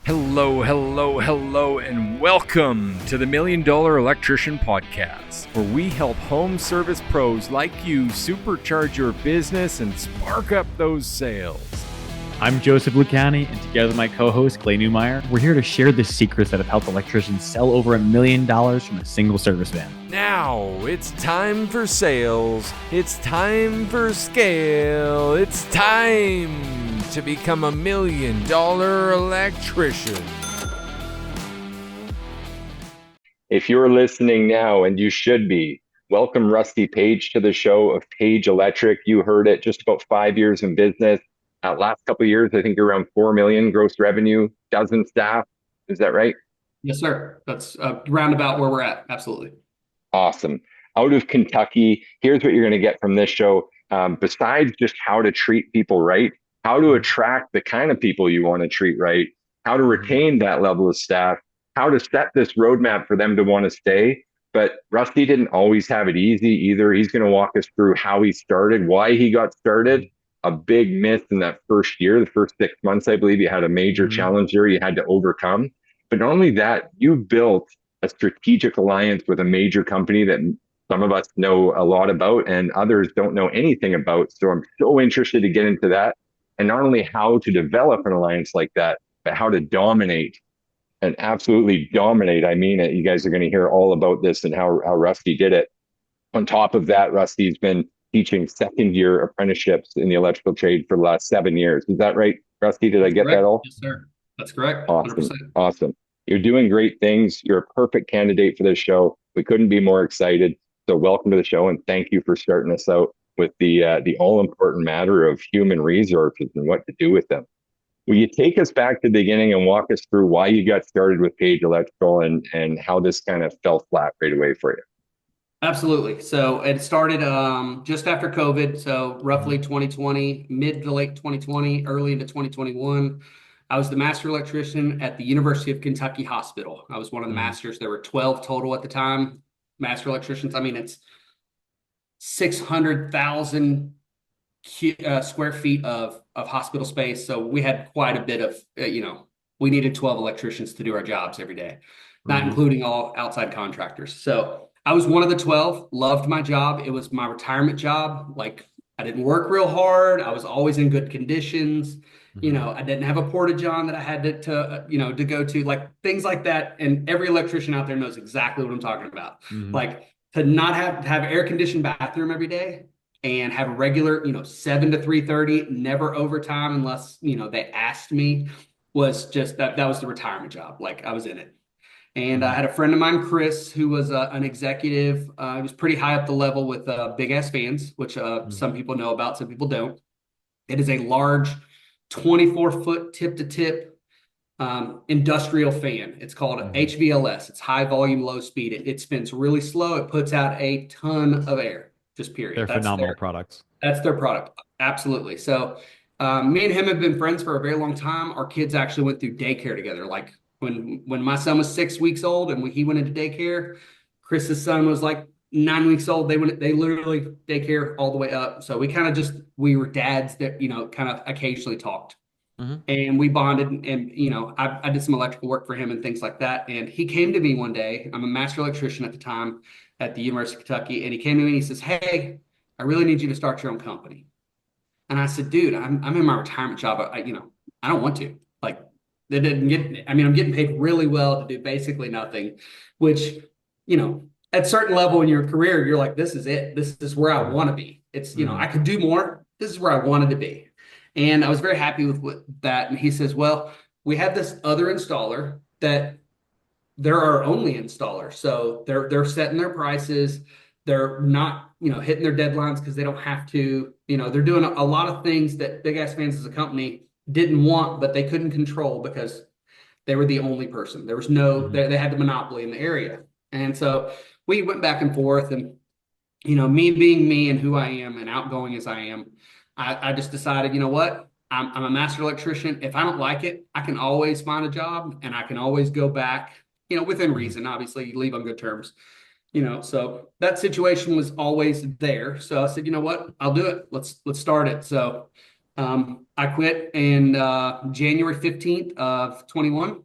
Hello, hello, hello, and welcome to the Million Dollar Electrician Podcast, where we help home service pros like you supercharge your business and spark up those sales. I'm Joseph Lucani, and together with my co-host Clay Newmeyer, we're here to share the secrets that have helped electricians sell over $1 million from a single service van. Now it's time for sales. It's time for scale. It's time to become $1 million electrician. If you're listening now, and you should be, welcome Rusty Page to the show of Page Electric. You heard it, just about 5 years in business. Last couple of years, I think you're around 4 million gross revenue, dozen staff. Is that right? Yes, sir. That's roundabout where we're at. Absolutely. Awesome. Out of Kentucky, here's what you're going to get from this show. Besides just how to treat people right, how to attract the kind of people you want to treat right, how to retain that level of staff, how to set this roadmap for them to want to stay. But Rusty didn't always have it easy either. He's going to walk us through how he started, why he got started. A big miss in that first year, the first 6 months, I believe you had a major challenge there you had to overcome. But not only that, you built a strategic alliance with a major company that some of us know a lot about and others don't know anything about. So I'm so interested to get into that. And not only how to develop an alliance like that, but how to dominate and absolutely dominate. I mean it. You guys are going to hear all about this and how Rusty did it. On top of that, Rusty's been teaching second-year apprenticeships in the electrical trade for the last 7 years. Is that right, Rusty? Did I get that all? Yes, sir. That's correct. Awesome. 100%. Awesome. You're doing great things. You're a perfect candidate for this show. We couldn't be more excited. So welcome to the show, and thank you for starting us out with the all-important matter of human resources and what to do with them. Will you take us back to the beginning and walk us through why you got started with Page Electrical and how this kind of fell flat right away for you? Absolutely. So it started just after COVID. So roughly 2020, mid to late 2020, early into 2021. I was the master electrician at the University of Kentucky Hospital. I was one of the masters. There were 12 total at the time, master electricians. I mean, it's 600,000 square feet of hospital space. So we had quite a bit of, we needed 12 electricians to do our jobs every day, not including all outside contractors. So I was one of the 12, loved my job. It was my retirement job. Like, I didn't work real hard. I was always in good conditions. I didn't have a porta-john that I had to go to, like things like that. And every electrician out there knows exactly what I'm talking about. Like, to not have air-conditioned bathroom every day and have a regular, 7 to 3:30, never overtime unless, they asked me, was just that was the retirement job. Like, I was in it. And I had a friend of mine, Chris, who was an executive. He was pretty high up the level with Big Ass Fans, which some people know about, some people don't. It is a large 24-foot tip-to-tip industrial fan. It's called an HVLS. It's high volume, low speed. It spins really slow. It puts out a ton of air, just period. They're phenomenal products. That's their product. Absolutely. So me and him have been friends for a very long time. Our kids actually went through daycare together. Like, when my son was 6 weeks old and he went into daycare, Chris's son was like 9 weeks old. They literally daycare all the way up. So we were dads that, kind of occasionally talked. And we bonded and I did some electrical work for him and things like that. And he came to me one day. I'm a master electrician at the time at the University of Kentucky. And he came to me and he says, "Hey, I really need you to start your own company." And I said, "Dude, I'm in my retirement job. I don't want to. Like, they didn't get, I'm getting paid really well to do basically nothing," which, at certain level in your career, you're like, this is it. This is where I want to be. It's, I could do more. This is where I wanted to be. And I was very happy with that. And he says, "Well, we have this other installer that they're our only installer. So they're setting their prices. They're not, hitting their deadlines because they don't have to, they're doing a lot of things that Big Ass Fans as a company didn't want, but they couldn't control because they were the only person. There was no, they had the monopoly in the area." And so we went back and forth and, me being me and who I am and outgoing as I am, I just decided, you know what, I'm a master electrician. If I don't like it, I can always find a job and I can always go back, within reason. Obviously, you leave on good terms, so that situation was always there. So I said, you know what, I'll do it. Let's start it. So I quit in January 15th of 21.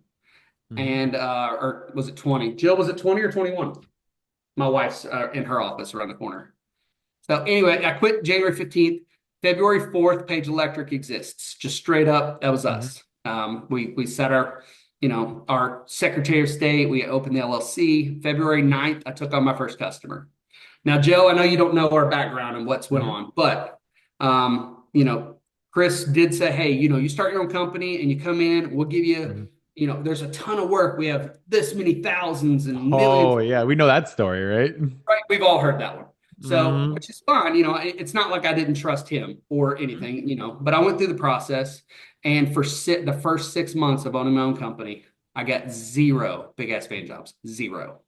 And or was it 20? Jill, was it 20 or 21? My wife's in her office around the corner. So anyway, I quit January 15th. February 4th, Page Electric exists. Just straight up, that was us. We set our Secretary of State. We opened the LLC. February 9th, I took on my first customer. Now, Joe, I know you don't know our background and what's went on, but Chris did say, hey, you start your own company and you come in, we'll give you, there's a ton of work. We have this many thousands and millions. Oh, yeah. We know that story, right? Right? We've all heard that one. So, hmm which is fine. It's not like I didn't trust him or anything, but I went through the process. And for the first 6 months of owning my own company, I got zero big ass fan jobs, zero.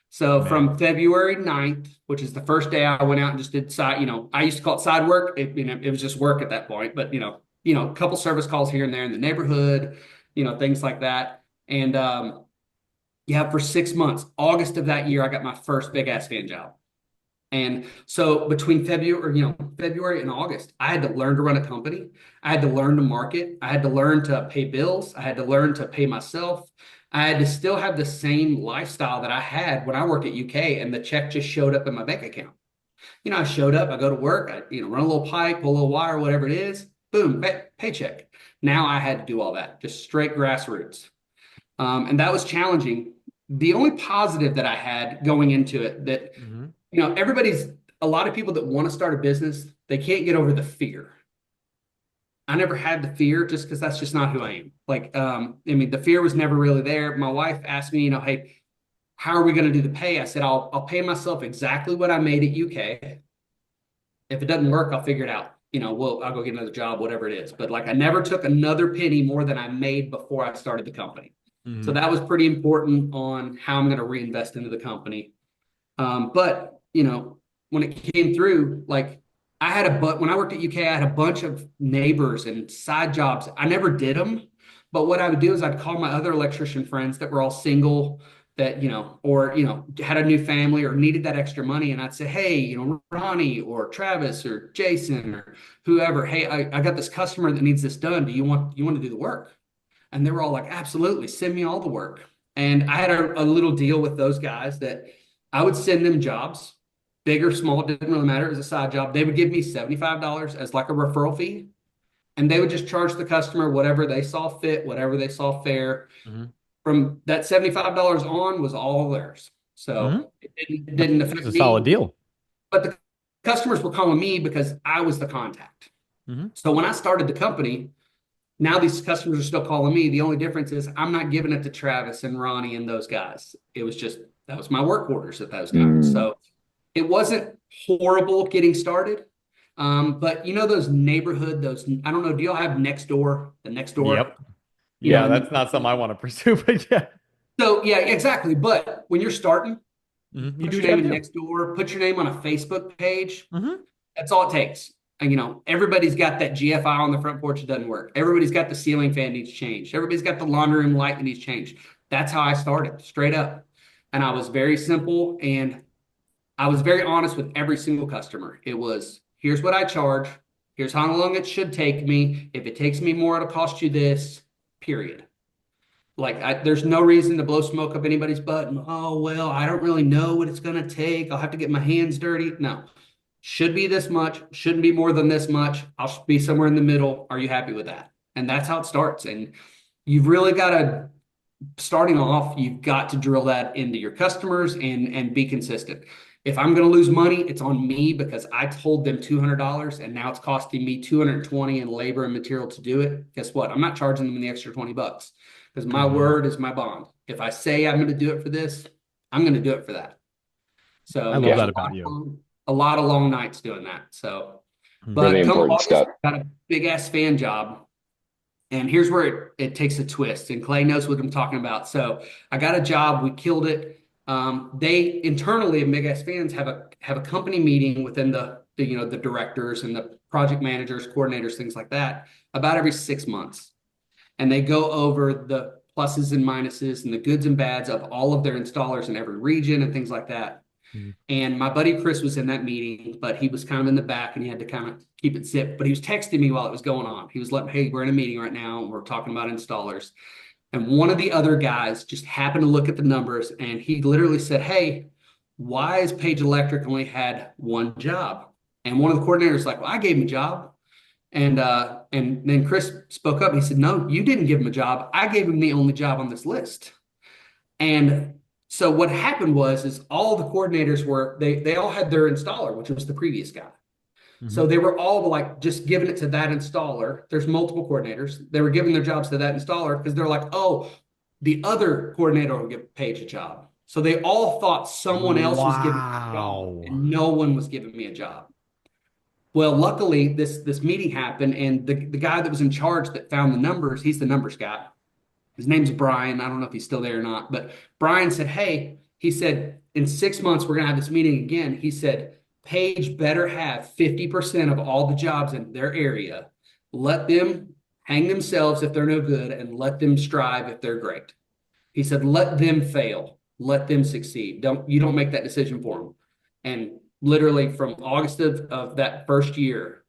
So Man. from February 9th, which is the first day I went out and just did side, I used to call it side work. It was just work at that point, but a couple service calls here and there in the neighborhood, things like that. And yeah, for 6 months, August of that year, I got my first big ass fan job. And so between February and August, I had to learn to run a company. I had to learn to market. I had to learn to pay bills. I had to learn to pay myself. I had to still have the same lifestyle that I had when I worked at UK, and the check just showed up in my bank account. I showed up, I go to work, I run a little pipe, pull a little wire, whatever it is, boom, paycheck. Now I had to do all that, just straight grassroots. And that was challenging. The only positive that I had going into it that a lot of people that want to start a business, they can't get over the fear. I never had the fear just because that's just not who I am. The fear was never really there. My wife asked me, hey, how are we going to do the pay? I said, I'll pay myself exactly what I made at UK. If it doesn't work, I'll figure it out. I'll go get another job, whatever it is. But I never took another penny more than I made before I started the company. So that was pretty important on how I'm going to reinvest into the company. But when it came through, when I worked at UK, I had a bunch of neighbors and side jobs. I never did them, but what I would do is I'd call my other electrician friends that were all single, that had a new family or needed that extra money, and I'd say, hey, Ronnie or Travis or Jason or whoever, hey, I got this customer that needs this done. Do you want to do the work? And they were all like, absolutely, send me all the work. And I had a little deal with those guys that I would send them jobs. Big or small, it didn't really matter. It was a side job. They would give me $75 as like a referral fee, and they would just charge the customer whatever they saw fit, whatever they saw fair. From that $75 on was all theirs. So it didn't affect me. It's a solid deal. But the customers were calling me because I was the contact. So when I started the company, now these customers are still calling me. The only difference is I'm not giving it to Travis and Ronnie and those guys. It was just, that was my work orders at those guys. So it wasn't horrible getting started. But those neighborhood, I don't know, do y'all have next door, the next door? Yep. Yeah, that's not something I want to pursue, but yeah. So yeah, exactly. But when you're starting, You put do your name in next door, put your name on a Facebook page. That's all it takes. And everybody's got that GFI on the front porch that doesn't work. Everybody's got the ceiling fan needs changed. Everybody's got the laundry room light that needs changed. That's how I started, straight up. And I was very simple, and I was very honest with every single customer. It was, here's what I charge. Here's how long it should take me. If it takes me more, it'll cost you this, period. There's no reason to blow smoke up anybody's butt. And, oh, well, I don't really know what it's going to take. I'll have to get my hands dirty. No, should be this much. Shouldn't be more than this much. I'll be somewhere in the middle. Are you happy with that? And that's how it starts. And you've really got to, starting off, you've got to drill that into your customers and be consistent. If I'm going to lose money, it's on me because I told them $200 and now it's costing me $220 in labor and material to do it. Guess what? I'm not charging them the extra $20 because my word is my bond. If I say I'm going to do it for this, I'm going to do it for that. So I love that about you. A lot of long nights doing that. So, but really come important August, stuff. got a big ass fan job. And here's where it takes a twist. And Clay knows what I'm talking about. So I got a job. We killed it. They internally at Big Ass Fans have a company meeting within the directors and the project managers, coordinators, things like that, about every 6 months. And they go over the pluses and minuses and the goods and bads of all of their installers in every region and things like that. Mhm. And my buddy Chris was in that meeting, but he was kind of in the back and he had to kind of keep it zipped. But he was texting me while it was going on. He was like, hey, we're in a meeting right now. And we're talking about installers. And one of the other guys just happened to look at the numbers and he literally said, hey, why has Page Electric only had one job? And one of the coordinators was like, well, I gave him a job. And then Chris spoke up and he said, no, you didn't give him a job. I gave him the only job on this list. And so what happened was is all the coordinators were they all had their installer, which was the previous guy. So Mhm. they were all like just giving it to that installer. There's multiple coordinators. They were giving their jobs to that installer because they're like, oh, the other coordinator will give Paige a job. So they all thought someone else was giving me a job, Wow. and no one was giving me a job. Well, luckily, this meeting happened, and the guy that was in charge that found the numbers, he's the numbers guy. His name's Brian. I don't know if he's still there or not, but Brian said, hey, he said, in 6 months, we're going to have this meeting again. He said, Paige better have 50% of all the jobs in their area. Let them hang themselves if they're no good and let them strive if they're great. He said, let them fail, let them succeed. You don't make that decision for them. And literally from August of that first year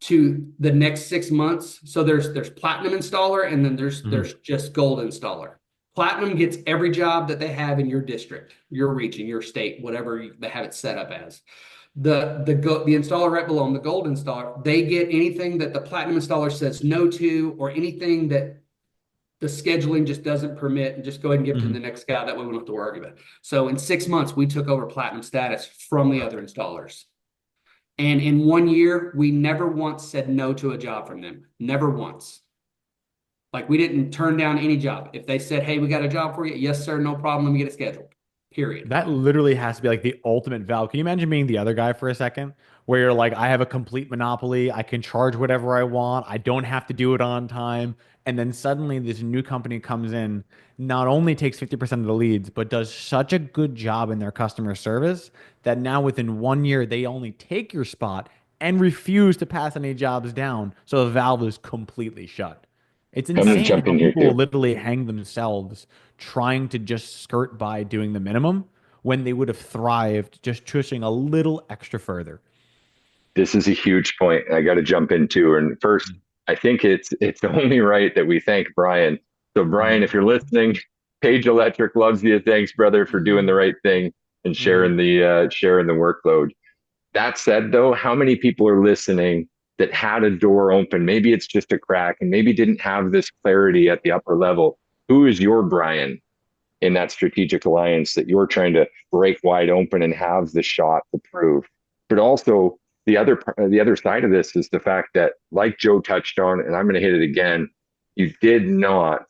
to the next 6 months. So there's platinum installer and then Mhm. there's just gold installer. Platinum gets every job that they have in your district, your region, your state, whatever they have it set up as. The installer right below them, the gold installer, they get anything that the platinum installer says no to, or anything that the scheduling just doesn't permit, and just go ahead and give it to Mhm. the next guy. That way we don't have to worry about it. So in 6 months, we took over platinum status from the other installers. And in 1 year, we never once said no to a job from them. Never once. Like we didn't turn down any job. If they said, hey, we got a job for you, yes, sir, no problem. Let me get it scheduled. Period. That literally has to be like the ultimate valve. Can you imagine being the other guy for a second, where you're like, I have a complete monopoly, I can charge whatever I want, I don't have to do it on time, and then suddenly this new company comes in, not only takes 50% of the leads, but does such a good job in their customer service that now within 1 year they only take your spot and refuse to pass any jobs down, so the valve is completely shut. It's I'm going to insane jump how in here people will too. literally hang themselves trying to just skirt by doing the minimum when they would have thrived just pushing a little extra further. This is a huge point. I got to jump in too. And first, I think it's only right that we thank Brian. So Brian, Mhm. if you're listening, Page Electric loves you. Thanks, brother, for doing the right thing and Mhm. sharing the workload. That said, though, how many people are listening that had a door open? Maybe it's just a crack and maybe didn't have this clarity at the upper level. Who is your Brian in that strategic alliance that you're trying to break wide open and have the shot to prove? But also the other side of this is the fact that, like Joe touched on, and I'm going to hit it again, you did not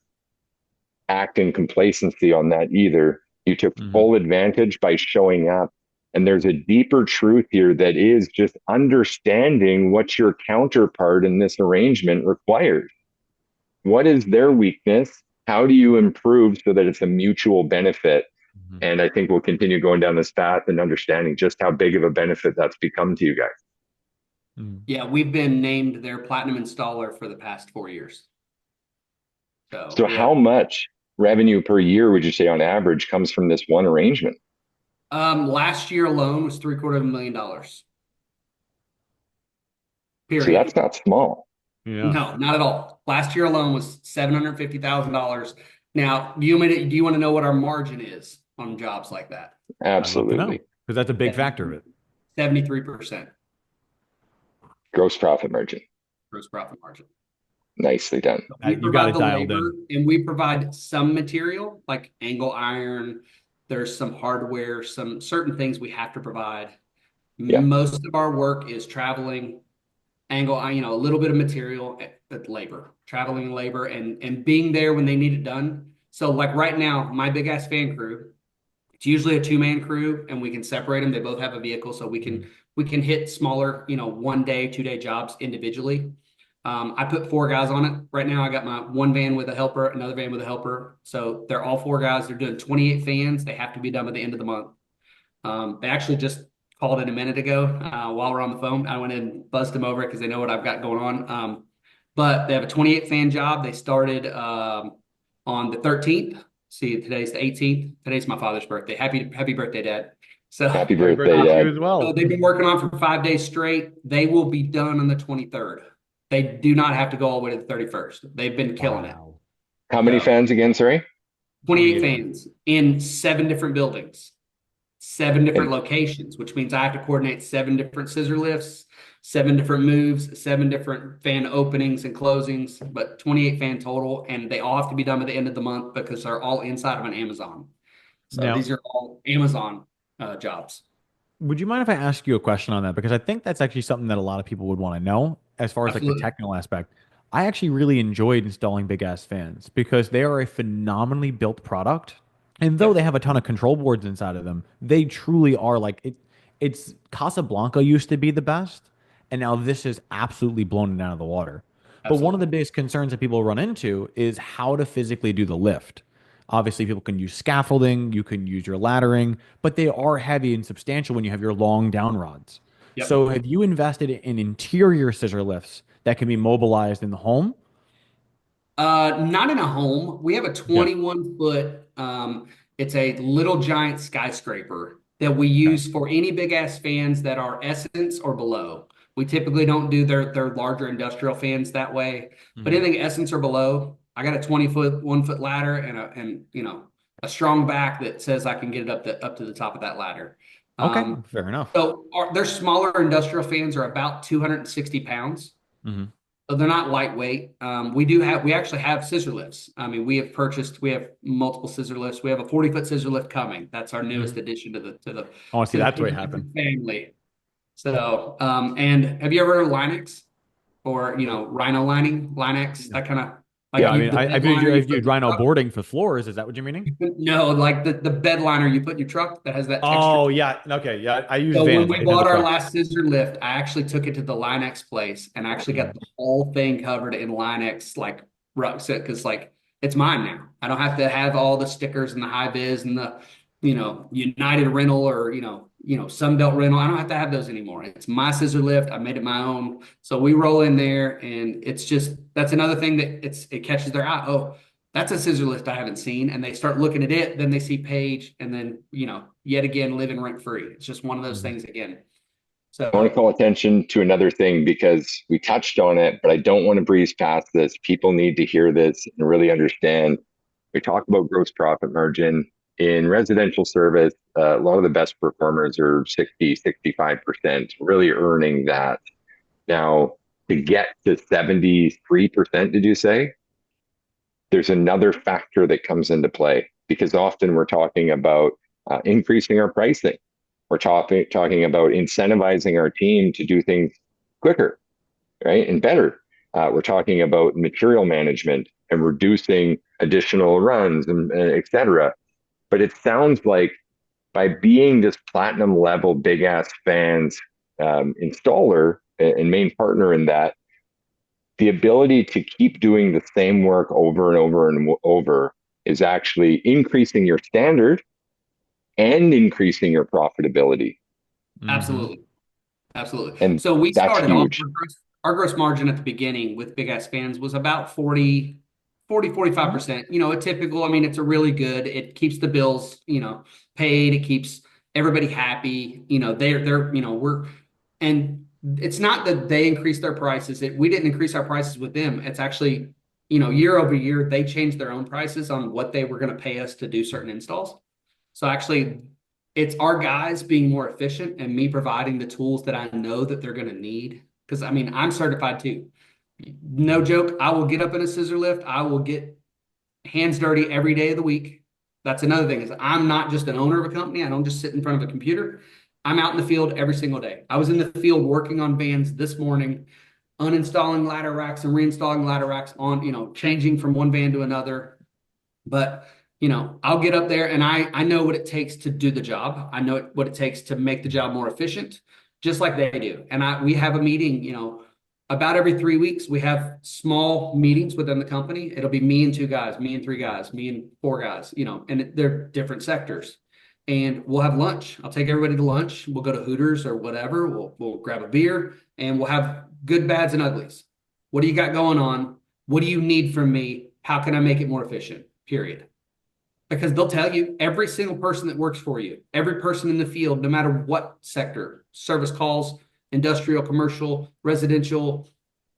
act in complacency on that either. You took Mhm. full advantage by showing up. And there's a deeper truth here that is just understanding what your counterpart in this arrangement requires. What is their weakness? How do you improve so that it's a mutual benefit? Mhm. And I think we'll continue going down this path and understanding just how big of a benefit that's become to you guys. Mhm. Yeah, we've been named their platinum installer for the past 4 years. So So, we how have much revenue per year would you say on average comes from this one arrangement? last year alone was $750,000. So, that's Period. not small. Yeah. No, not at all. Last year alone was $750,000. Now, do you want to know what our margin is on jobs like that? I'd love to know Absolutely. because that's a big factor of 73, it. 73% Gross profit margin. gross profit margin. Nicely done. We You got provide it the dialed labor in. and we provide some material like angle iron. There's some hardware, some certain things we have to provide. Yeah. Most of our work is traveling, a little bit of material, labor, traveling labor, and being there when they need it done. So like right now, my big ass fan crew, it's usually a two-man crew, and we can separate them. They both have a vehicle, so Mhm. we can hit smaller, 1 day, 2 day jobs individually. I put 4 guys on it right now. I got my one van with a helper, another van with a helper. So they're all 4 guys. They're doing 28 fans. They have to be done by the end of the month. They actually just called in a minute ago while we're on the phone. I went in and buzzed them over because they know what I've got going on. But they have a 28 fan job. They started on the 13th. See, today's the 18th. Today's my father's birthday. Happy birthday, Dad. So, Happy Happy birthday, birthday to you Dad. as so well. they've been working on for 5 days straight. They will be done on the 23rd. They do not have to go all the way to the 31st. They've been killing it. Wow. How many So fans again? Sorry. 28 28. fans in 7 different buildings, 7 different And locations, which means I have to coordinate 7 different scissor lifts, 7 different moves, 7 different fan openings and closings, but 28 fan total. And they all have to be done by the end of the month because they're all inside of an Amazon. So Now, these are all Amazon jobs. would you mind if I ask you a question on that? Because I think that's actually something that a lot of people would want to know as far as like the Absolutely. technical aspect. I actually really enjoyed installing big ass fans because they are a phenomenally built product. And though they Yep. have a ton of control boards inside of them, they truly are like it's Casablanca used to be the best, and now this has absolutely blown it out of the water. But one of the Absolutely. biggest concerns that people run into is how to physically do the lift. Obviously, people can use scaffolding, you can use your laddering, but they are heavy and substantial when you have your long down rods. Yep. So, have you invested in interior scissor lifts that can be mobilized in the home? Not in a home. We have a Okay. 21 foot, it's a little giant skyscraper that we Okay. use for any big ass fans that are Essence or below. We typically don't do their larger industrial fans that way, but Mhm. anything Essence or below, I got a 20 foot, 1 foot ladder and a strong back that says I can get it up to the top of that ladder. Okay. Um, Fair enough. so their smaller industrial fans are about 260 pounds. Hmm. So they're not lightweight. We actually have scissor lifts. I mean, we have multiple scissor lifts. We have a 40-foot scissor lift coming. That's our newest Hmm. addition to the I want to see that toy Cultivating happen. family. So, and have you ever heard of Linux or Rhino lining, Linux, No. that kind of like Yeah, I yeah, mean, the bed I've used, liner you I've put in used your Rhino truck? boarding for floors. Is that what you're meaning? No, like the bed liner you put in your truck that has that texture. Oh, yeah. Okay. Yeah. I use So when vans. I we didn't have a bought our truck. last scissor lift, I actually took it to the Linex place and actually got Mhm. the whole thing covered in Linex, like because like it's mine now. I don't have to have all the stickers and the high vis and the United rental or Sunbelt rental. I don't have to have those anymore. It's my scissor lift. I made it my own. So we roll in there and it's just that's another thing that it catches their eye. Oh, that's a scissor lift I haven't seen. And they start looking at it, then they see Paige, and then, yet again, living rent free. It's just one of those Mhm. things again. I want to So call attention to another thing because we touched on it, but I don't want to breeze past this. People need to hear this and really understand. We talk about gross profit margin in residential service. A lot of the best performers are 60, 65%, really earning that. Now, to get to 73%, did you say? There's another factor that comes into play because often we're talking about increasing our pricing. We're talking about incentivizing our team to do things quicker, right, and better. We're talking about material management and reducing additional runs and et cetera. But it sounds like by being this platinum level big ass fans installer and main partner in that, the ability to keep doing the same work over and over and over is actually increasing your standard and increasing your profitability. Mhm. absolutely. Absolutely. And So we that's started off huge. our gross margin at the beginning with big ass fans was about 45%. A typical, I mean, it's a really good, it keeps the bills, paid, it keeps everybody happy. And it's not that they increased their prices. We didn't increase our prices with them. It's actually, year over year, they changed their own prices on what they were going to pay us to do certain installs. So actually, it's our guys being more efficient and me providing the tools that I know that they're going to need. Because I mean, I'm certified too. No joke. I will get up in a scissor lift. I will get hands dirty every day of the week. That's another thing is I'm not just an owner of a company. I don't just sit in front of a computer. I'm out in the field every single day. I was in the field working on vans this morning, uninstalling ladder racks and reinstalling ladder racks on, changing from one van to another. But I'll get up there and I know what it takes to do the job. I know what it takes to make the job more efficient, just like they do. And we have a meeting, about every 3 weeks. We have small meetings within the company. It'll be me and two guys, me and three guys, me and four guys, and they're different sectors. And we'll have lunch. I'll take everybody to lunch. We'll go to Hooters or whatever. We'll grab a beer and we'll have good, bads, and uglies. What do you got going on? What do you need from me? How can I make it more efficient? Period. because they'll tell you every single person that works for you, every person in the field, no matter what sector, service calls, industrial, commercial, residential,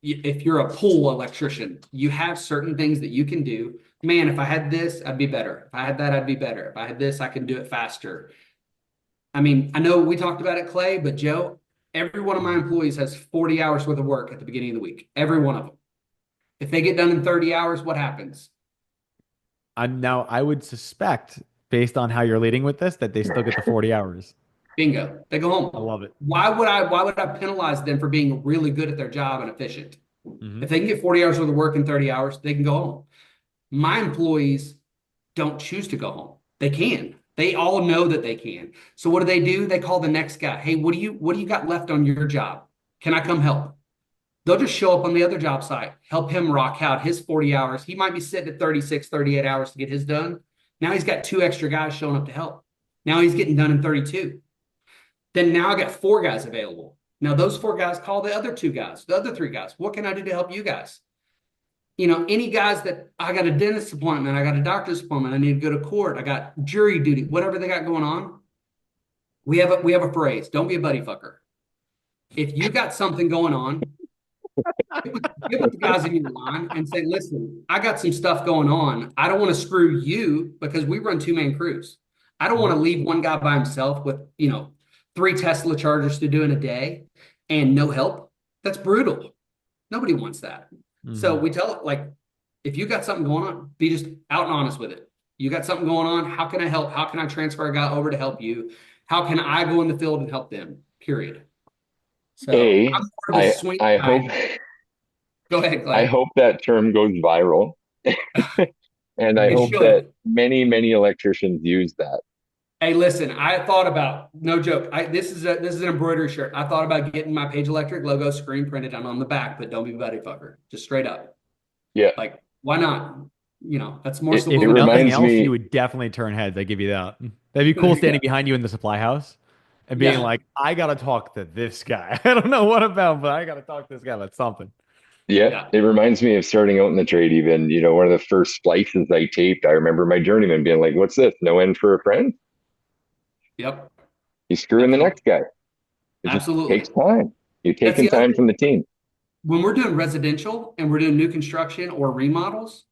if you're a pool electrician, you have certain things that you can do. Man, if I had this, I'd be better. If I had that, I'd be better. If I had this, I can do it faster. I mean, I know we talked about it, Clay, but Joe, every one of my employees has 40 hours worth of work at the beginning of the week. Every one of them. If they get done in 30 hours, what happens? I would suspect, based on how you're leading with this, that they still get the 40 hours. Bingo. They go I home. love it. Why would I penalize them for being really good at their job and efficient? If they can get 40 hours worth of work in 30 hours, they can go home. My employees don't choose to go home. They can. They all know that they can. So what do? They call the next guy. Hey, what do you got left on your job? Can I come help? They'll just show up on the other job site, help him rock out his 40 hours. He might be sitting at 36, 38 hours to get his done. Now he's got 2 extra guys showing up to help. Now he's getting done in 32. Then now I got 4 guys available. Now those 4 guys call the other 2 guys, the other 3 guys. What can I do to help you guys? Any guys that I got a dentist appointment, I got a doctor's appointment, I need to go to court, I got jury duty, whatever they got going on. We have a phrase, don't be a buddy fucker. If you got something going on, get with the guys in your line and say, listen, I got some stuff going on. I don't want to screw you because we run 2-man crews. I don't want to leave one guy by himself with, 3 Tesla chargers to do in a day and no help. That's brutal. Nobody wants that. So we tell it, like, if you got something going on, be just out and honest with it. You got something going on. How can I help? How can I transfer a guy over to help you? How can I go in the field and help them? Period. So I'm part of a swing I guy. hope Go ahead, Clay. I hope that term goes viral. And I It hope should. that many, many electricians use that. Hey, listen, I thought about, no joke. This is an embroidery shirt. I thought about getting my Page Electric logo screen printed on the back, but don't be a buddy fucker. Just straight up. Yeah. Like, why not? That's more If subliminal. nothing reminds else, me- you would definitely turn heads. I give you that. That'd be cool standing behind you in the supply house and being Yeah. like, I got to talk to this guy. I don't know what about, but I got to talk to this guy about something. Yeah, it reminds me of starting out in the trade even. One of the first splices I taped, I remember my journeyman being like, what's this? No end for a friend? Yep. You screw in the next guy. It just Absolutely. takes time. You're That's taking the other time thing. from the team. When we're doing residential and we're doing new construction or remodels,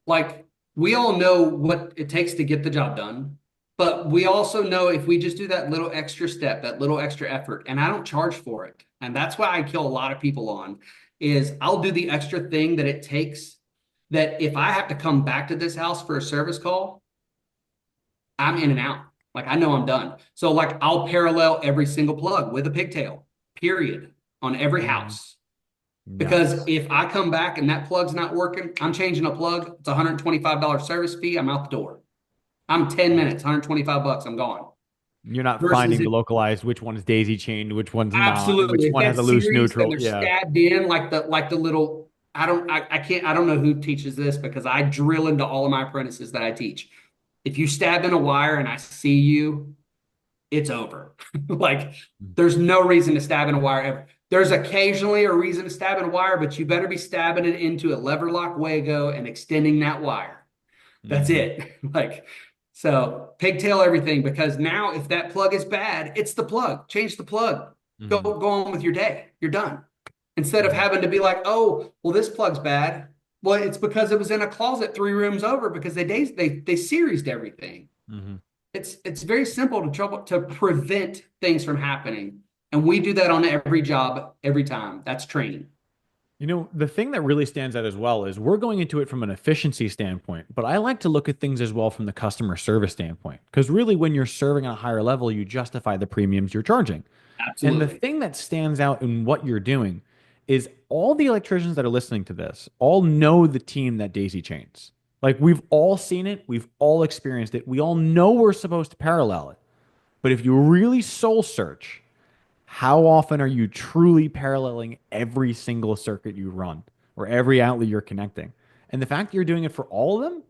like, we all know what it takes to get the job done, but we also know if we just do that little extra step, that little extra effort, and I don't charge for it. And that's why I kill a lot of people on is I'll do the extra thing that it takes, that if I have to come back to this house for a service call, I'm in and out. Like, I know I'm done. So, like, I'll parallel every single plug with a pigtail, period, on every house. Because if I come back and that plug's not working, I'm changing a plug. It's a $125 service fee. I'm out the door. I'm 10 minutes, $125. I'm gone. You're not Versus finding it- the localized which one is daisy chained, which one's not, and Absolutely. which If one has a that's loose series and neutral. they're Yeah. stabbed in like the little, I don't know who teaches this because I drill into all of my apprentices that I teach. If you stab in a wire and I see you, it's over. Like, there's no reason to stab in a wire ever. There's occasionally a reason to stab in a wire, but you better be stabbing it into a lever lock Wago and extending that wire. That's it. Like, so pigtail everything, because now if that plug is bad, it's the plug. Change the plug. Go on with your day. You're done. Instead of having to be like, oh, well, this plug's bad. Well, it's because it was in a closet 3 rooms over because they seriesed everything. It's very simple to prevent things from happening. And we do that on every job, every time. That's training. The thing that really stands out as well is we're going into it from an efficiency standpoint, but I like to look at things as well from the customer service standpoint. Because really, when you're serving at a higher level, you justify the premiums you're charging. Absolutely. And the thing that stands out in what you're doing is all the electricians that are listening to this all know the team that daisy chains. Like, we've all seen it. We've all experienced it. We all know we're supposed to parallel it. But if you really soul search, how often are you truly paralleling every single circuit you run or every outlet you're connecting? And the fact that you're doing it for all of them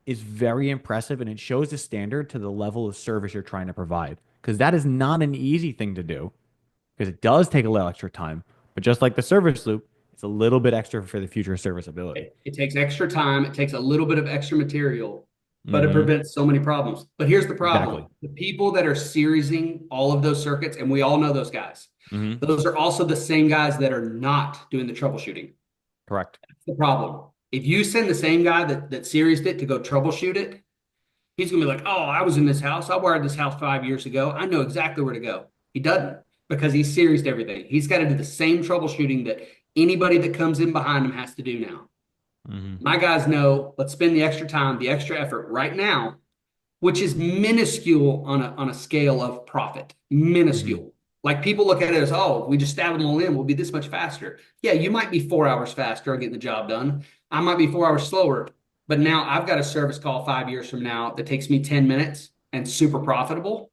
is very impressive, and it shows the standard to the level of service you're trying to provide, because that is not an easy thing to do, because it does take a little extra time. But just like the service loop, it's a little bit extra for the future serviceability. It takes extra time. It takes a little bit of extra material. but it Mm-hmm. prevents so many problems. But here's the Exactly. problem. The people that are seriesing all of those circuits, and we all know those guys, Mm-hmm. those are also the same guys that are not doing the troubleshooting. Correct. That's the problem. If you send the same guy that seriesed it to go troubleshoot it, he's going to be like, oh, I was in this house. I wired this house 5 years ago. I know exactly where to go. He doesn't because he's seriesed everything. He's got to do the same troubleshooting that anybody that comes in behind him has to do now. Mm-hmm. My guys know, let's spend the extra time, the extra effort right now, which is minuscule on a scale of profit. Mm-hmm. Minuscule. Like people look at it as, oh, if we just stab them all in, we'll be this much faster. Yeah, you might be 4 hours faster on getting the job done. I might be 4 hours slower, but now I've got a service call 5 years from now that takes me 10 minutes and super profitable,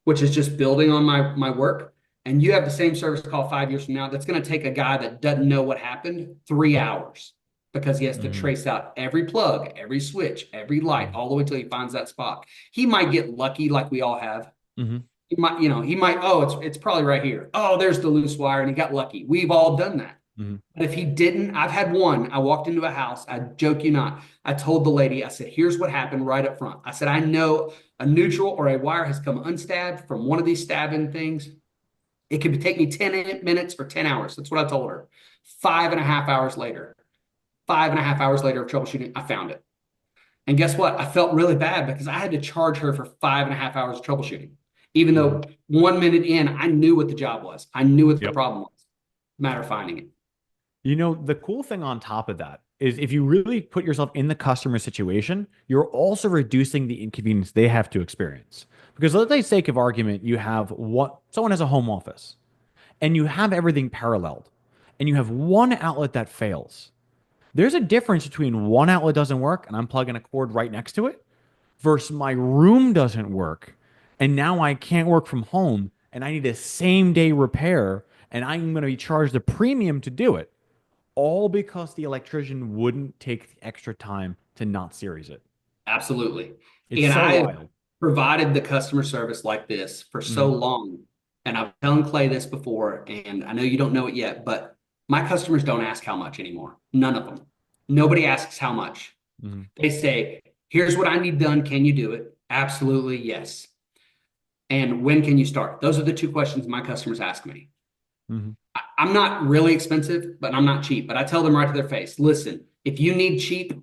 which is just building on my work. And you have the same service call 5 years from now that's going to take a guy that doesn't know what happened 3 hours because he has to Mm-hmm. trace out every plug, every switch, every light, Mm-hmm. all the way till he finds that spot. He might get lucky like we all have. Mm-hmm. He might, oh, it's probably right here. Oh, there's the loose wire, and he got lucky. We've all done that. Mm-hmm. But if he didn't, I've had one. I walked into a house. I joke you not. I told the lady, I said, here's what happened right up front. I said, I know a neutral or a wire has come unstabbed from one of these stabbing things. It could take me 10 minutes or 10 hours. That's what I told her. 5.5 hours later, 5.5 hours later of troubleshooting, I found it. And guess what? I felt really bad because I had to charge her for 5.5 hours of troubleshooting. Even Mm-hmm. though 1 minute in, I knew what the job was. I knew what the Yep. problem was. Matter of finding it. The cool thing on top of that is if you really put yourself in the customer situation, you're also reducing the inconvenience they have to experience. Because let's say, sake of argument, you have what someone has a home office and you have everything paralleled and you have one outlet that fails. There's a difference between one outlet doesn't work and I'm plugging a cord right next to it versus my room doesn't work and now I can't work from home and I need a same day repair and I'm going to be charged a premium to do it, all because the electrician wouldn't take the extra time to not series it. Absolutely. It's And so I have wild. provided the customer service like this for so Mm-hmm. long. And I've telling Clay this before, and I know you don't know it yet, but my customers don't ask how much anymore. None of them. Nobody asks how much. Mm-hmm. They say, here's what I need done. Can you do it? Absolutely, yes. And when can you start? Those are the two questions my customers ask me. Mm-hmm. I'm not really expensive, but I'm not cheap. But I tell them right to their face, listen, if you need cheap,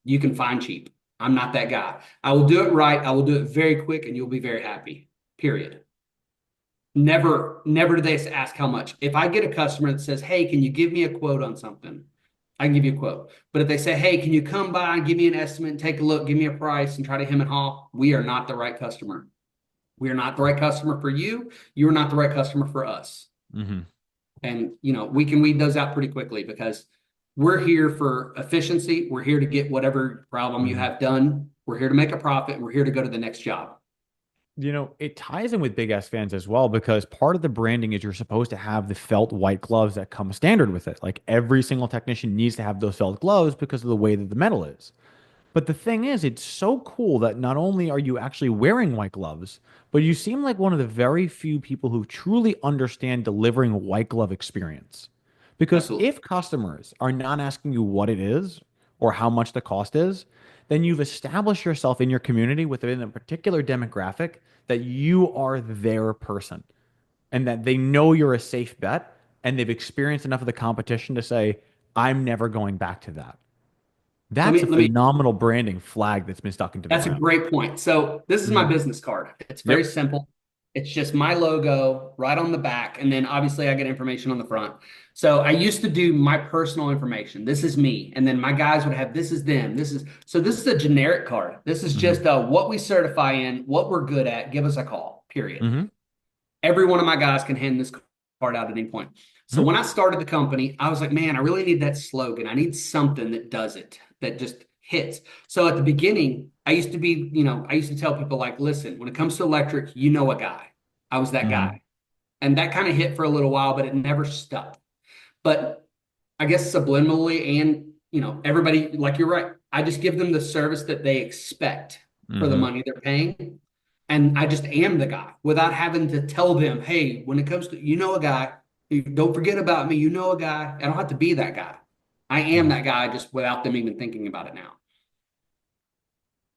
you can find cheap. I'm not that guy. I will do it right. I will do it very quick and you'll be very happy. Period. Never do they ask how much. If I get a customer that says, hey, can you give me a quote on something? I can give you a quote. But if they say, hey, can you come by and give me an estimate and take a look, give me a price and try to hem and haw, we are not the right customer. We are not the right customer for you. You are not the right customer for us. Mm-hmm. And, we can weed those out pretty quickly because we're here for efficiency. We're here to get whatever problem you Mm-hmm. have done. We're here to make a profit. And we're here to go to the next job. It ties in with Big S fans as well because part of the branding is you're supposed to have the felt white gloves that come standard with it. Like every single technician needs to have those felt gloves because of the way that the metal is. But the thing is, it's so cool that not only are you actually wearing white gloves, but you seem like one of the very few people who truly understand delivering a white glove experience. Because Absolutely. if customers are not asking you what it is or how much the cost is, then you've established yourself in your community within a particular demographic that you are their person and that they know you're a safe bet and they've experienced enough of the competition to say, I'm never going back to that. Let That's me a let me phenomenal branding flag that's been stuck into the That's a ground. great point. So this is my Mhm. business card. It's very Yep. simple. It's just my logo right on the back. And then obviously I get information on the front. So I used to do my personal information. This is me. And then my guys would have, this is them. This is a generic card. This is Hmm. just what we certify in, what we're good at. Give us a call, period. Hmm. Every one of my guys can hand this card out at any point. So Hmm. when I started the company, I was like, man, I really need that slogan. I need something that does it, that just hits. So at the beginning, I used to tell people like, listen, when it comes to electric, you know a guy. I was that Hmm. guy. And that kind of hit for a little while, but it never stuck. But I guess subliminally and, everybody, like you're right. I just give them the service that they expect for the Hmm. money they're paying. And I just am the guy without having to tell them, hey, when it comes to, a guy, don't forget about me, a guy. I don't have to be that guy. I am Hmm. that guy just without them even thinking about it now.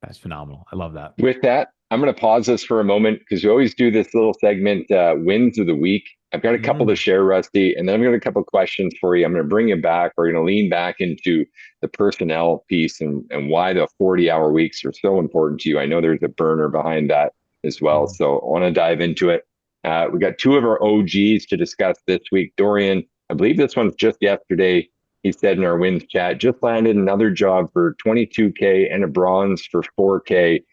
That's phenomenal. I love that. With that, I'm going to pause this for a moment because we always do this little segment, wins of the week. I've got a couple to share, Rusty, and then I've got a couple of questions for you. I'm going to bring you back. We're going to lean back into the personnel piece and why the 40-hour weeks are so important to you. I know there's a burner behind that as well. So I want to dive into it. We got two of our OGs to discuss this week. Dorian, I believe this one's just yesterday. He said in our wins chat, just landed another job for $22K and a bronze for $4K.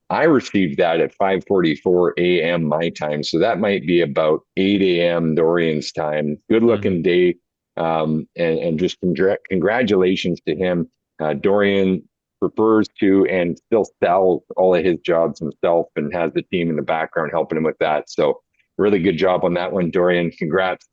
I received that at 5:44 a.m. my time, so that might be about 8 a.m. Dorian's time. Good looking day, and just congratulations to him. Dorian prefers to and still sells all of his jobs himself and has the team in the background helping him with that. So really good job on that one, Dorian. Congrats.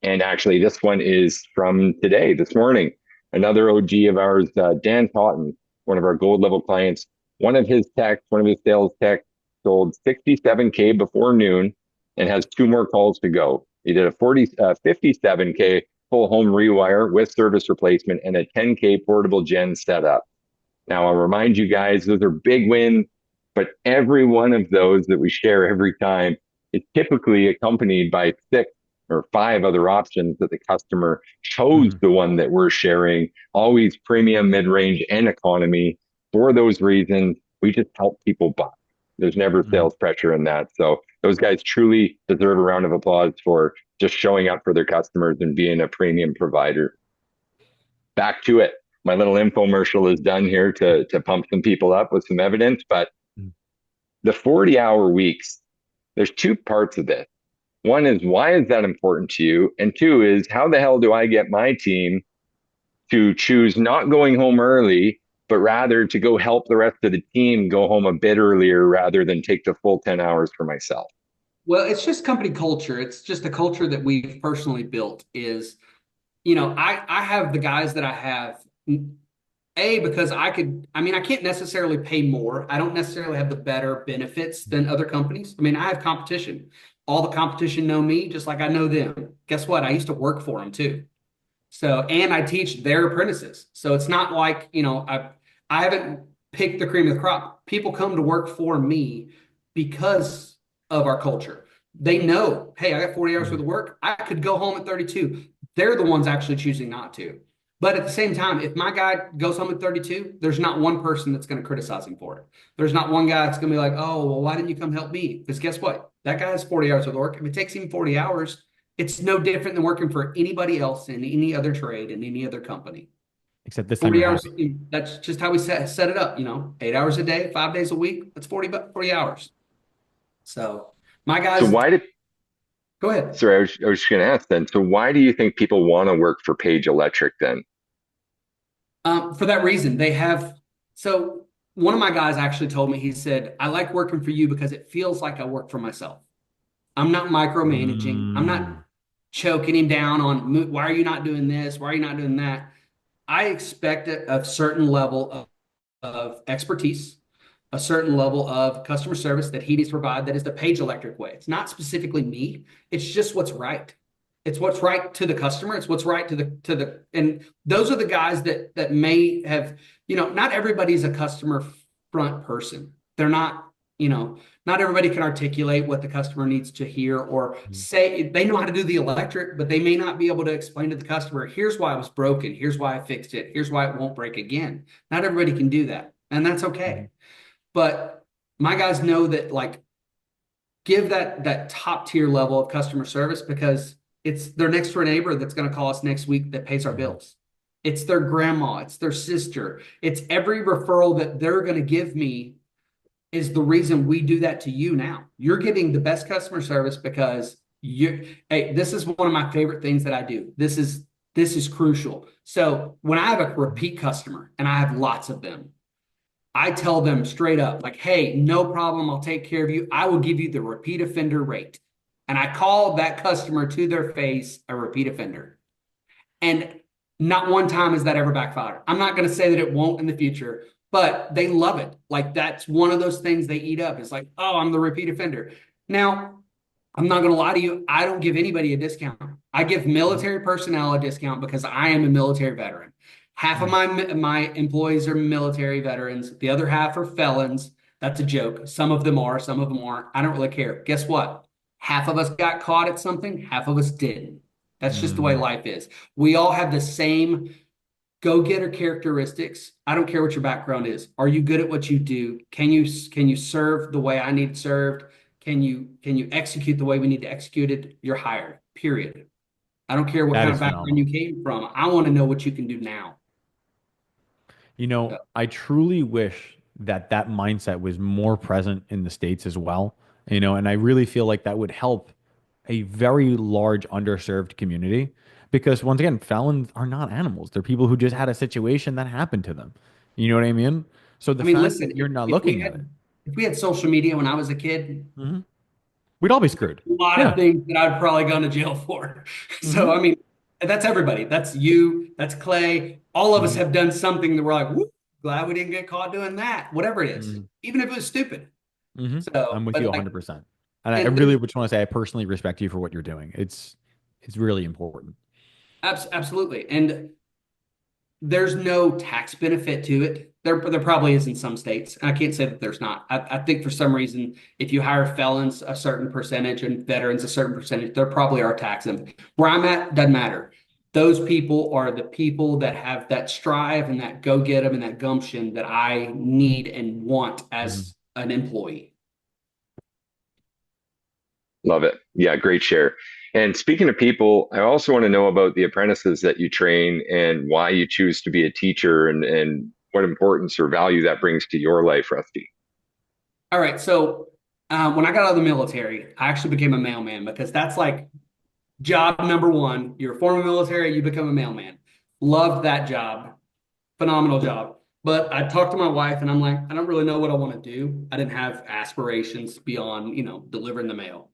And actually, this one is from today, this morning. Another OG of ours, Dan Totten, one of our gold level clients. One of his sales techs sold 67K before noon and has two more calls to go. He did a 57K full home rewire with service replacement and a 10K portable gen setup. Now, I'll remind you guys, those are big wins, but every one of those that we share every time is typically accompanied by 6 or 5 other options that the customer chose the one that we're sharing, always premium, mid-range, and economy. For those reasons, we just help people buy. There's never sales pressure in that. So those guys truly deserve a round of applause for just showing up for their customers and being a premium provider. Back to it. My little infomercial is done here to pump some people up with some evidence, but the 40-hour weeks, there's two parts of this. One is, why is that important to you? And two is, how the hell do I get my team to choose not going home early, but rather to go help the rest of the team go home a bit earlier rather than take the full 10 hours for myself? Well, it's just company culture. It's just a culture that we've personally built is, I have the guys that I have, because I can't necessarily pay more. I don't necessarily have the better benefits than other companies. I have competition. All the competition know me just like I know them. Guess what? I used to work for them too. So, and I teach their apprentices. So it's not like, I haven't picked the cream of the crop. People come to work for me because of our culture. They know, hey, I got 40 hours worth of work. I could go home at 32. They're the ones actually choosing not to. But at the same time, if my guy goes home at 32, there's not one person that's going to criticize him for it. There's not one guy that's going to be like, oh, well, why didn't you come help me? Because guess what? That guy has 40 hours of work. If it takes him 40 hours, it's no different than working for anybody else in any other trade in any other company. Except this 40 time hours, that's just how we set it up, 8 hours a day, 5 days a week. That's 40 hours. So my guys. So why did, go ahead. Sorry, I was just going to ask then. So why do you think people want to work for Page Electric then? For that reason, so one of my guys actually told me, he said, I like working for you because it feels like I work for myself. I'm not micromanaging. I'm not choking him down on, why are you not doing this? Why are you not doing that? I expect a certain level of expertise, a certain level of customer service that he needs to provide that is the Page Electric way. It's not specifically me. It's just what's right. It's what's right to the customer. It's what's right to the and those are the guys that may have, not everybody's a customer front person. They're not, not everybody can articulate what the customer needs to hear or say. They know how to do the electric, but they may not be able to explain to the customer, here's why it was broken. Here's why I fixed it. Here's why it won't break again. Not everybody can do that. And that's okay. But my guys know that, give that top tier level of customer service because it's their next door neighbor that's going to call us next week that pays our bills. It's their grandma. It's their sister. It's every referral that they're going to give me is the reason we do that to you now. You're getting the best customer service because this is one of my favorite things that I do. This is crucial. So when I have a repeat customer, and I have lots of them, I tell them straight up, hey, no problem. I'll take care of you. I will give you the repeat offender rate. And I call that customer to their face a repeat offender. And not one time has that ever backfired. I'm not going to say that it won't in the future, but they love it. That's one of those things they eat up. It's oh, I'm the repeat offender. Now, I'm not going to lie to you. I don't give anybody a discount. I give military personnel a discount because I am a military veteran. Half of my employees are military veterans. The other half are felons. That's a joke. Some of them are, some of them aren't. I don't really care. Guess what? Half of us got caught at something, half of us didn't. That's just the way Mhm. life is. We all have the same go-getter characteristics. I don't care what your background is. Are you good at what you do? Can you serve the way I need served? Can you execute the way we need to execute it? You're hired. Period. I don't care what That kind of is background you phenomenal. came from. I want to know what you can do now. You So, know, I truly wish that that mindset was more present in the States as well. You know, and I really feel like that would help a very large underserved community because once again, felons are not animals. They're people who just had a situation that happened to them. You know what I mean? So the I mean, fact listen, that you're not if we looking at it, had if we had social media when I was a kid, mhm, we'd all be screwed. a lot Yeah. of things that I'd probably gone to jail for. So, Hmm. I mean, that's everybody. That's you. That's Clay. All of us Hmm. have done something that we're like, whoop, glad we didn't get caught doing that. Whatever it is, Hmm. even if it was stupid. Hmm. So, I'm with you but like, 100%. And I and really there's just want to say I personally respect you for what you're doing. It's really important. absolutely, and there's no tax benefit to it. There probably is in some states. And I can't say that there's not. I think for some reason, if you hire felons a certain percentage and veterans a certain percentage, there probably are taxes. Where I'm at doesn't matter. Those people are the people that have that strive and that go get them and that gumption that I need and want Mhm. as an employee. Love it. Yeah, great share. And speaking of people, I also want to know about the apprentices that you train and why you choose to be a teacher and what importance or value that brings to your life, Rusty. All right. So when I got out of the military, I actually became a mailman because that's like job number one. You're a former military, you become a mailman. Loved that job. Phenomenal job. But I talked to my wife and I'm like, I don't really know what I want to do. I didn't have aspirations beyond, delivering the mail.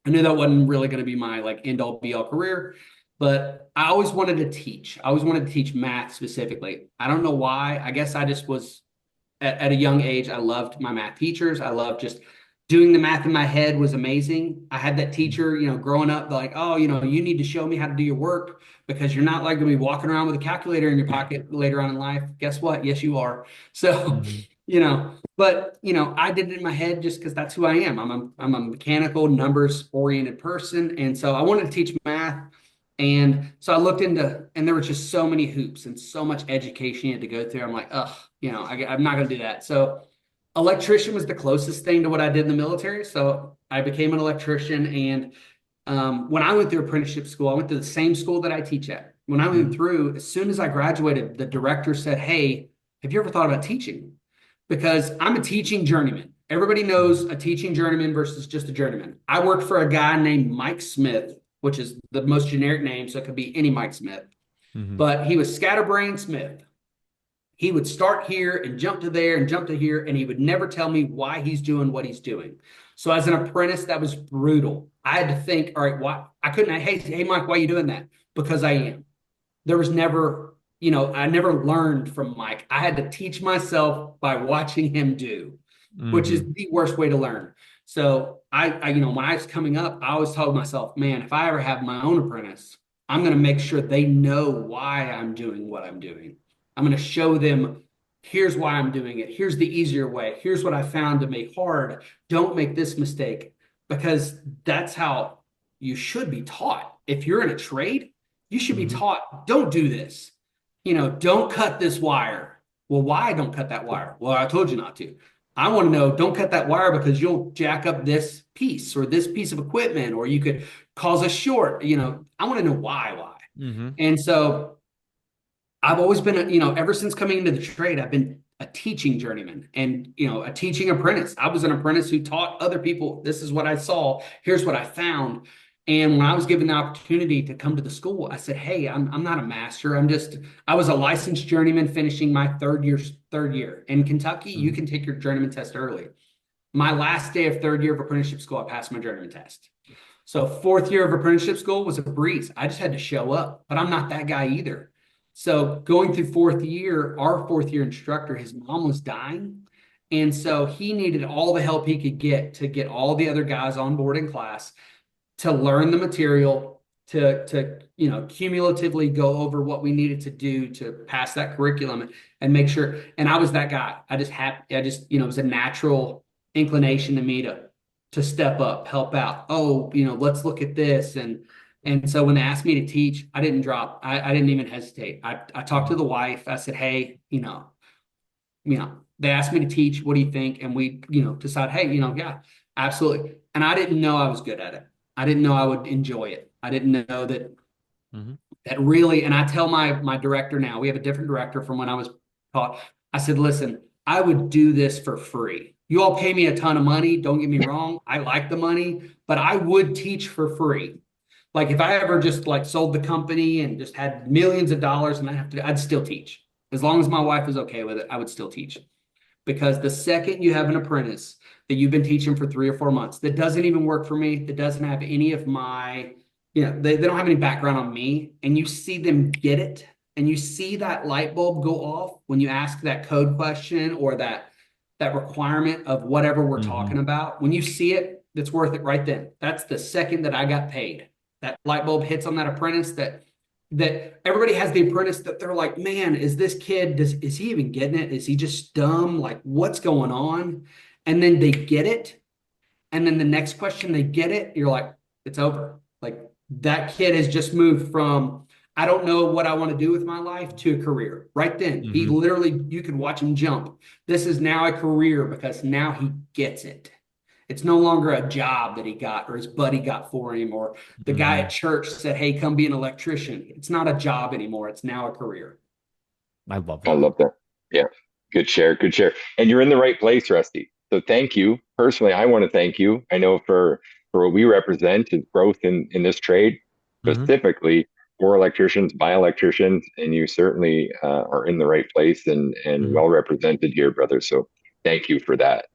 I knew that wasn't really going to be my like end all be all career, but I always wanted to teach. I always wanted to teach math specifically. I don't know why. I guess I just was at a young age, I loved my math teachers. I loved just doing the math in my head was amazing. I had that teacher, growing up, like, oh, you need to show me how to do your work because you're not like going to be walking around with a calculator in your pocket later on in life. Guess what? Yes, you are. So, Mhm. but I did it in my head just because that's who I am. I'm a mechanical, numbers oriented person, and so I wanted to teach math. And so I looked into, and there were just so many hoops and so much education you had to go through. I'm like, ugh, I'm not going to do that. So electrician was the closest thing to what I did in the military. So I became an electrician. And when I went through apprenticeship school, I went to the same school that I teach at. When I went Mhm. through, as soon as I graduated, the director said, hey, have you ever thought about teaching? Because I'm a teaching journeyman. Everybody knows Mhm. a teaching journeyman versus just a journeyman. I worked for a guy named Mike Smith, which is the most generic name, so it could be any Mike Smith. Mhm. But he was Scatterbrain Smith. He would start here and jump to there and jump to here, and he would never tell me why he's doing what he's doing. So as an apprentice, that was brutal. I had to think, all right, why I couldn't, hey, Mike, why are you doing that? Because I am. There was never, I never learned from Mike. I had to teach myself by watching him do, which is Mhm. the worst way to learn. So when I was coming up, I always told myself, man, if I ever have my own apprentice, I'm going to make sure they know why I'm doing what I'm doing. I'm going to show them, here's why I'm doing it. Here's the easier way. Here's what I found to make hard. Don't make this mistake because that's how you should be taught. If you're in a trade, you should be Mhm. taught, don't do this. Don't cut this wire. Well, why don't cut that wire? Well, I told you not to. I want to know, don't cut that wire because you'll jack up this piece or this piece of equipment, or you could cause a short. I want to know why. Mhm. And so I've always been, ever since coming into the trade, I've been a teaching journeyman and, a teaching apprentice. I was an apprentice who taught other people, this is what I saw, here's what I found. And when I was given the opportunity to come to the school, I said, hey, I'm not a master. I was a licensed journeyman finishing my third year. In Kentucky, you Mhm. can take your journeyman test early. My last day of third year of apprenticeship school, I passed my journeyman test. So fourth year of apprenticeship school was a breeze. I just had to show up, but I'm not that guy either. So going through fourth year, our fourth year instructor, his mom was dying. And so he needed all the help he could get to get all the other guys on board in class to learn the material, to cumulatively go over what we needed to do to pass that curriculum and make sure. And I was that guy. It was a natural inclination to me to step up, help out. Oh, let's look at this. And so when they asked me to teach, I didn't drop. I didn't even hesitate. I talked to the wife. I said, hey, they asked me to teach. What do you think? And we, decide, hey, yeah, absolutely. And I didn't know I was good at it. I didn't know I would enjoy it. I didn't know that that really, and I tell my director now, we have a different director from when I was taught. I said, listen, I would do this for free. You all pay me a ton of money. Don't get me wrong. I like the money, but I would teach for free. Like if I ever just like sold the company and just had millions of dollars and I'd still teach. As long as my wife was okay with it, I would still teach. Because the second you have an apprentice that you've been teaching for 3 or 4 months, that doesn't even work for me, that doesn't have any of my, they don't have any background on me, and you see them get it, and you see that light bulb go off when you ask that code question or that requirement of whatever we're talking about, when you see it, that's worth it right then. That's the second that I got paid. That light bulb hits on that apprentice that everybody has the apprentice that they're like, man, is this kid, is he even getting it? Is he just dumb? Like, what's going on? And then they get it. And then the next question, they get it. You're like, it's over. Like that kid has just moved from, I don't know what I want to do with my life to a career. Right then, he literally, you could watch him jump. This is now a career because now he gets it. It's no longer a job that he got or his buddy got for him or the guy at church said, hey, come be an electrician. It's not a job anymore. It's now a career. I love that. I love that. Yeah. Good share. Good share. And you're in the right place, Rusty. So thank you. Personally, I want to thank you. I know for what we represent is growth in this trade, specifically for electricians, by electricians, and you certainly are in the right place and well represented here, brother. So thank you for that.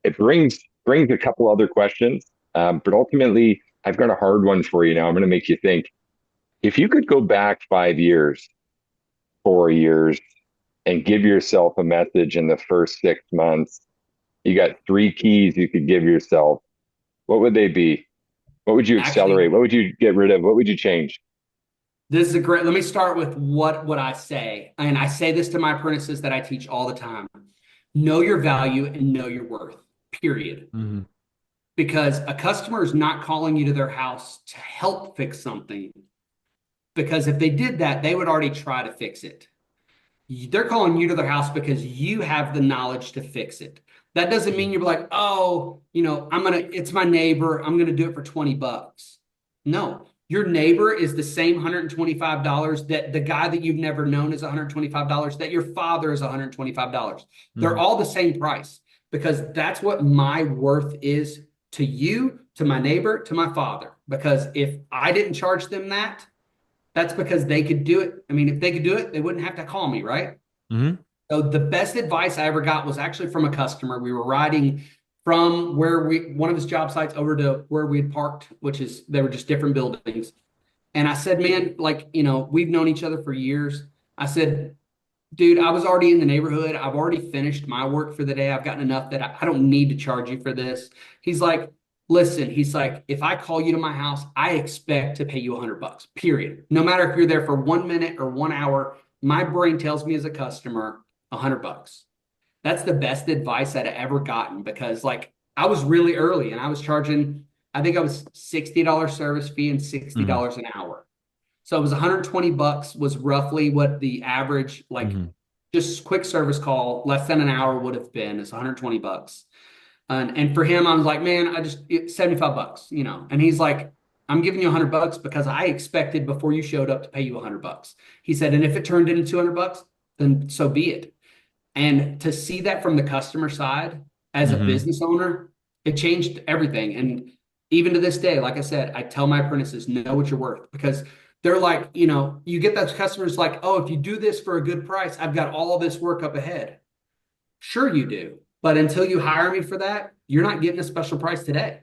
It brings a couple other questions, but ultimately, I've got a hard one for you now. I'm going to make you think. If you could go back 5 years, 4 years, and give yourself a message in the first 6 months, you got 3 keys you could give yourself. What would they be? What would you accelerate? What would you get rid of? What would you change? This is a great, let me start with what I say. And I say this to my apprentices that I teach all the time. Know your value and know your worth. Period. Because a customer is not calling you to their house to help fix something. Because if they did that, they would already try to fix it. They're calling you to their house because you have the knowledge to fix it. That doesn't mean you're like, oh, it's my neighbor. I'm going to do it for $20. No, your neighbor is the same $125 that the guy that you've never known is $125, that your father is $125. They're all the same price. Because that's what my worth is to you, to my neighbor, to my father. Because if I didn't charge them that's because they could do it. I mean, if they could do it, they wouldn't have to call me, right? So the best advice I ever got was actually from a customer. We were riding from one of his job sites over to where we had parked, they were just different buildings. And I said, man, we've known each other for years. I said, dude, I was already in the neighborhood. I've already finished my work for the day. I've gotten enough that I don't need to charge you for this. He's like, listen, if I call you to my house, I expect to pay you $100, period. No matter if you're there for 1 minute or 1 hour, my brain tells me as a customer, $100. That's the best advice I'd ever gotten because I was really early and I was charging, I think I was $60 service fee and $60 an hour. So it was $120 was roughly what the average, just quick service call, less than an hour would have been. It's $120. And for him, I was like, man, $75, and he's like, I'm giving you $100 because I expected before you showed up to pay you $100. He said, and if it turned into $200, then so be it. And to see that from the customer side as a business owner, it changed everything. And even to this day, like I said, I tell my apprentices, know what you're worth because they're like, you get those customers like, oh, if you do this for a good price, I've got all of this work up ahead. Sure you do. But until you hire me for that, you're not getting a special price today.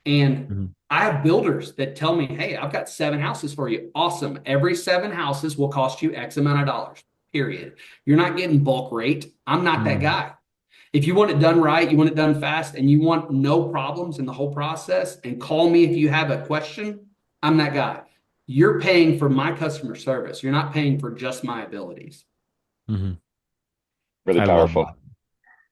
And I have builders that tell me, hey, I've got 7 houses for you. Awesome. Every 7 houses will cost you X amount of dollars, period. You're not getting bulk rate. I'm not that guy. If you want it done right, you want it done fast, and you want no problems in the whole process, and call me if you have a question, I'm that guy. You're paying for my customer service. You're not paying for just my abilities. Mm-hmm. Really I love powerful. that.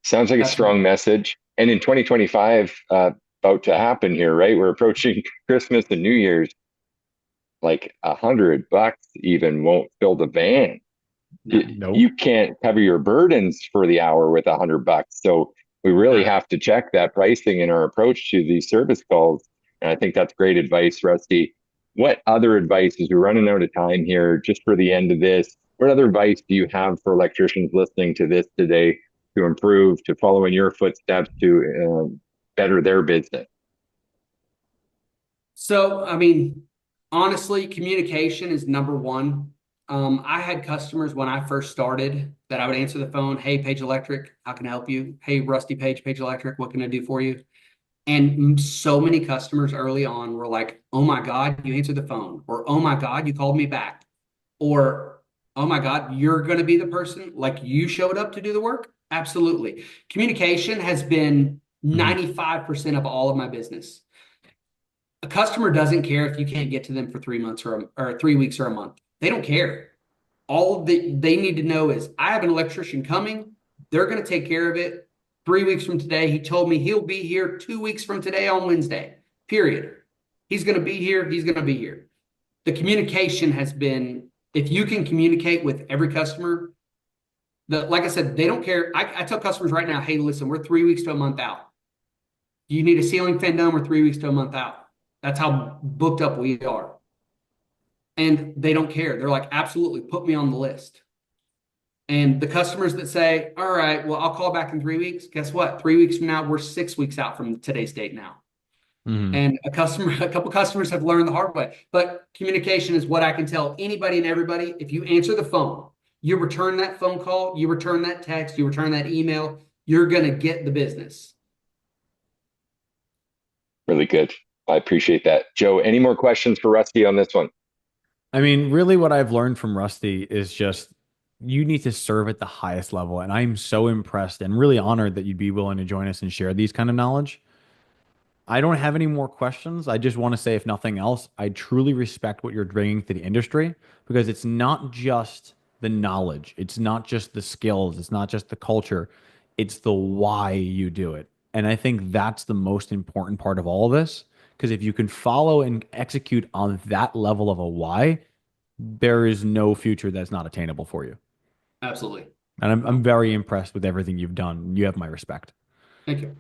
Sounds like a That's strong message. And in 2025, about to happen here, right? We're approaching Christmas and New Year's. Like $100 even won't fill the van. no, Nope. You can't cover your burdens for the hour with $100. So we really no. have to check that pricing in our approach to these service calls. And I think that's great advice, Rusty. What other advice, as we're running out of time here, just for the end of this, what other advice do you have for electricians listening to this today to improve, to follow in your footsteps, to better their business? So, I mean, honestly, communication is number one. I had customers when I first started that I would answer the phone. Hey, Page Electric, how can I help you? Hey, Rusty Page, Page Electric, what can I do for you? And so many customers early on were like, oh my God, you answered the phone, or oh my God, you called me back, or oh my God, you're going to be the person, like you showed up to do the work. Absolutely. Communication has been Mm-hmm. 95% of all of my business. A customer doesn't care if you can't get to them for 3 months or 3 weeks or a month. They don't care. All that they need to know is I have an electrician coming. They're going to take care of it. 3 weeks from today, he told me he'll be here 2 weeks from today on Wednesday, period. He's going to be here. He's going to be here. The communication has been, if you can communicate with every customer, like I said, they don't care. I tell customers right now, hey, listen, we're 3 weeks to a month out. You need a ceiling fan done, we're 3 weeks to a month out. That's how booked up we are. And they don't care. They're like, absolutely, put me on the list. And the customers that say, all right, well, I'll call back in 3 weeks. Guess what? 3 weeks from now, we're 6 weeks out from today's date now. Mm-hmm. And a couple customers have learned the hard way. But communication is what I can tell anybody and everybody. If you answer the phone, you return that phone call, you return that text, you return that email, you're going to get the business. Really good. I appreciate that. Joe, any more questions for Rusty on this one? I mean, really, what I've learned from Rusty is just you need to serve at the highest level. And I'm so impressed and really honored that you'd be willing to join us and share these kind of knowledge. I don't have any more questions. I just want to say, if nothing else, I truly respect what you're bringing to the industry because it's not just the knowledge, it's not just the skills, it's not just the culture, it's the why you do it. And I think that's the most important part of all of this. Because if you can follow and execute on that level of a why, there is no future that's not attainable for you. Absolutely. And I'm very impressed with everything you've done. You have my respect. Thank you.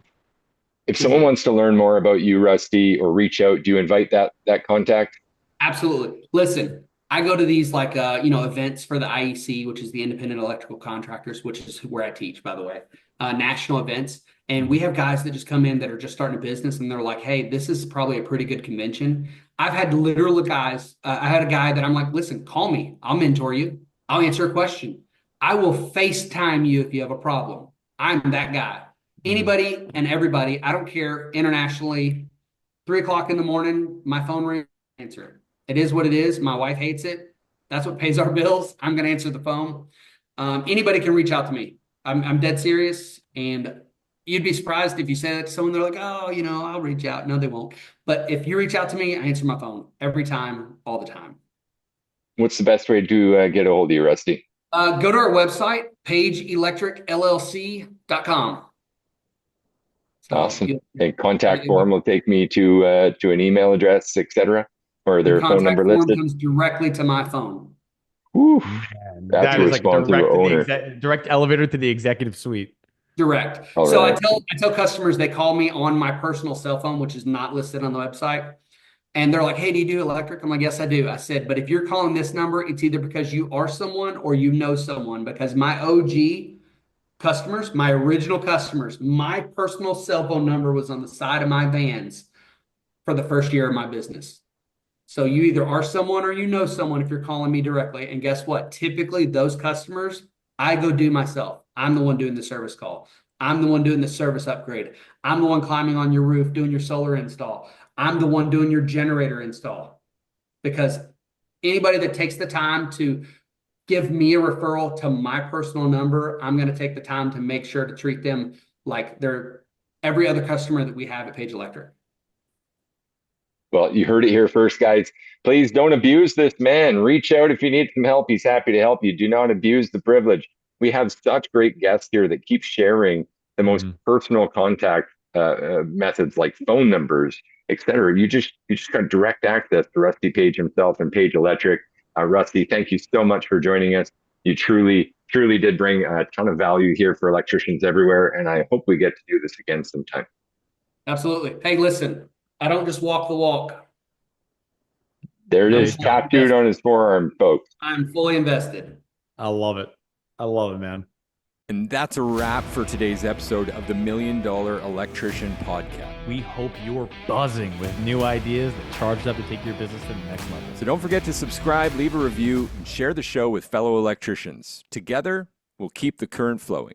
If someone Appreciate it. wants to learn more about you, Rusty, or reach out, do you invite that contact? Absolutely. Listen, I go to these like events for the IEC, which is the Independent Electrical Contractors, which is where I teach, by the way, national events. And we have guys that just come in that are just starting a business and they're like, hey, this is probably a pretty good convention. I've had literal guys, I had a guy that I'm like, listen, call me. I'll mentor you. I'll answer a question. I will FaceTime you if you have a problem. I'm that guy. Mhm. Anybody and everybody, I don't care internationally, 3 o'clock in the morning, my phone rings, answer it. It is what it is. My wife hates it. That's what pays our bills. I'm going to answer the phone. Anybody can reach out to me. I'm dead serious. And you'd be surprised if you say that to someone, they're like, oh, I'll reach out. No, they won't. But if you reach out to me, I answer my phone every time, all the time. What's the best way to get a hold of you, Rusty? Go to our website, pageelectricllc.com. So Awesome. And contact everything, form will take me to an email address, etc., or the their phone contact number form listed. comes directly to my phone. Whew, Man, that's that a is like responsive owner. direct elevator to the executive suite. Direct. All So I right. tell customers they call me on my personal cell phone, which is not listed on the website. And they're like, hey, do you do electric? I'm like, yes, I do. I said, but if you're calling this number, it's either because you are someone or you know someone, because my OG customers, my original customers, my personal cell phone number was on the side of my vans for the first year of my business. So you either are someone or you know someone if you're calling me directly. And guess what? Typically, those customers, I go do myself. I'm the one doing the service call. I'm the one doing the service upgrade. I'm the one climbing on your roof doing your solar install. I'm the one doing your generator install. Because anybody that takes the time to give me a referral to my personal number, I'm going to take the time to make sure to treat them like they're every other customer that we have at Page Electric. Well, you heard it here first, guys. Please don't abuse this man. Reach out if you need some help. He's happy to help you. Do not abuse the privilege. We have such great guests here that keep sharing the most personal contact methods like phone numbers, etc. You just got direct access to Rusty Page himself and Page Electric. Rusty, thank you so much for joining us. You truly did bring a ton of value here for electricians everywhere, and I hope we get to do this again sometime. Absolutely. Hey, listen, I don't just walk the walk. There it is, tattooed on his forearm, folks. I'm fully invested. I love it. I love it, man. And that's a wrap for today's episode of the $1 Million Electrician Podcast. We hope you're buzzing with new ideas that charged up to take your business to the next level. So don't forget to subscribe, leave a review, and share the show with fellow electricians. Together, we'll keep the current flowing.